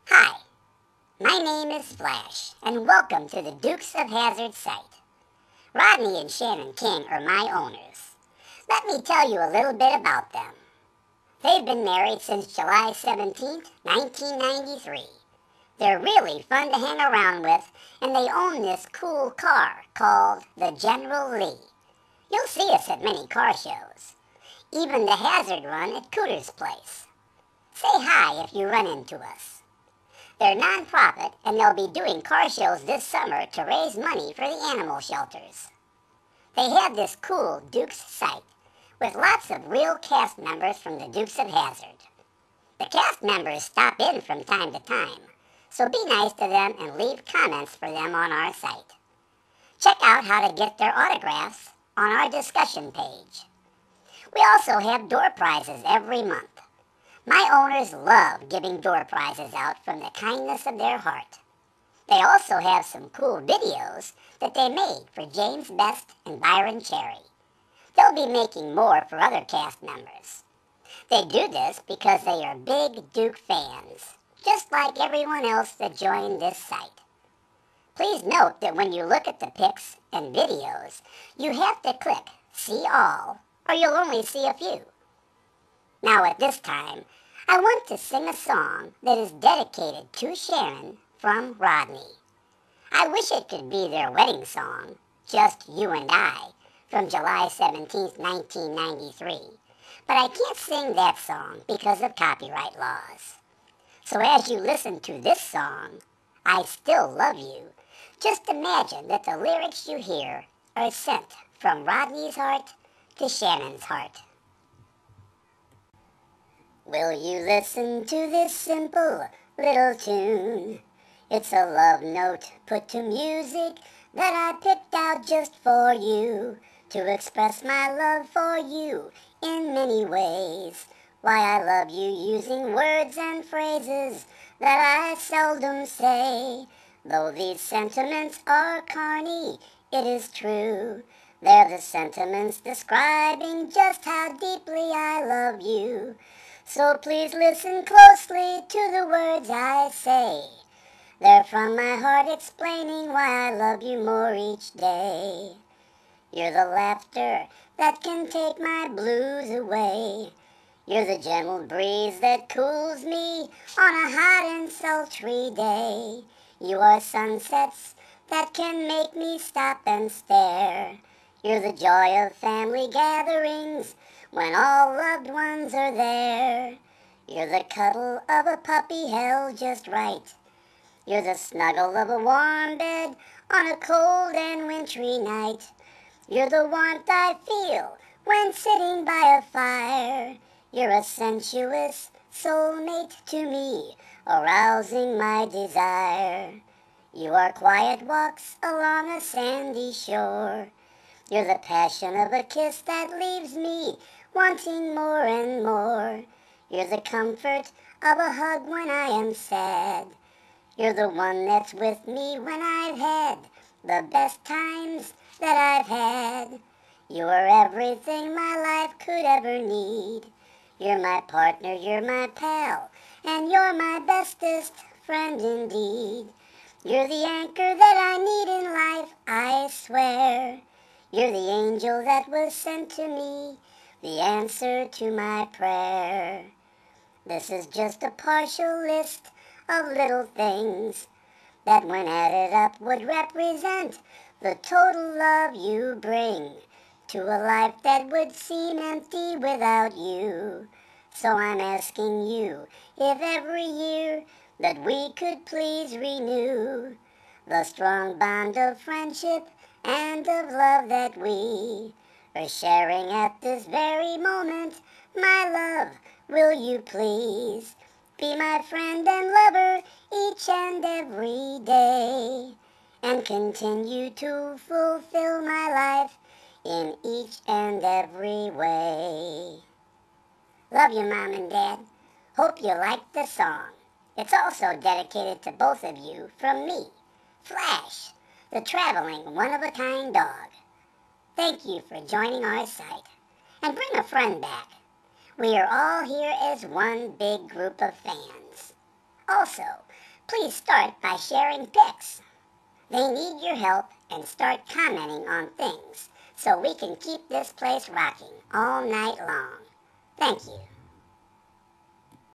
Hi, my name is Flash, and welcome to the Dukes of Hazzard site. Rodney and Shannon King are my owners. Let me tell you a little bit about them. They've been married since July 17th, 1993. They're really fun to hang around with, and they own this cool car called the General Lee. You'll see us at many car shows, even the Hazzard Run at Cooter's Place. Say hi if you run into us. They're non-profit, and they'll be doing car shows this summer to raise money for the animal shelters. They have this cool Dukes site with lots of real cast members from the Dukes of Hazzard. The cast members stop in from time to time, so be nice to them and leave comments for them on our site. Check out how to get their autographs on our discussion page. We also have door prizes every month. My owners love giving door prizes out from the kindness of their heart. They also have some cool videos that they made for James Best and Byron Cherry. They'll be making more for other cast members. They do this because they are big Duke fans, just like everyone else that joined this site. Please note that when you look at the pics and videos, you have to click See All, or you'll only see a few. Now at this time, I want to sing a song that is dedicated to Sharon from Rodney. I wish it could be their wedding song, Just You and I, from July 17th, 1993. But I can't sing that song because of copyright laws. So as you listen to this song, I Still Love You, just imagine that the lyrics you hear are sent from Rodney's heart to Shannon's heart. Will you listen to this simple little tune? It's a love note put to music that I picked out just for you, to express my love for you in many ways. Why I love you using words and phrases that I seldom say. Though these sentiments are corny, it is true. They're the sentiments describing just how deeply I love you. So please listen closely to the words I say. They're from my heart explaining why I love you more each day. You're the laughter that can take my blues away. You're the gentle breeze that cools me on a hot and sultry day. You are sunsets that can make me stop and stare. You're the joy of family gatherings when all loved ones are there. You're the cuddle of a puppy held just right. You're the snuggle of a warm bed on a cold and wintry night. You're the warmth I feel when sitting by a fire. You're a sensuous soulmate to me, arousing my desire. You are quiet walks along a sandy shore. You're the passion of a kiss that leaves me wanting more and more. You're the comfort of a hug when I am sad. You're the one that's with me when I've had the best times that I've had. You are everything my life could ever need. You're my partner, you're my pal, and you're my bestest friend indeed. You're the anchor that I need in life, I swear. You're the angel that was sent to me, the answer to my prayer. This is just a partial list of little things that when added up would represent the total love you bring to a life that would seem empty without you. So I'm asking you if every year that we could please renew the strong bond of friendship and of love that we are sharing at this very moment. My love, will you please be my friend and lover each and every day, and continue to fulfill my life in each and every way. Love you, Mom and Dad. Hope you liked the song. It's also dedicated to both of you from me, Flash, the traveling one-of-a-kind dog. Thank you for joining our site. And bring a friend back. We are all here as one big group of fans. Also, Please start by sharing pics. They need your help, and start commenting on things so we can keep this place rocking all night long. Thank you.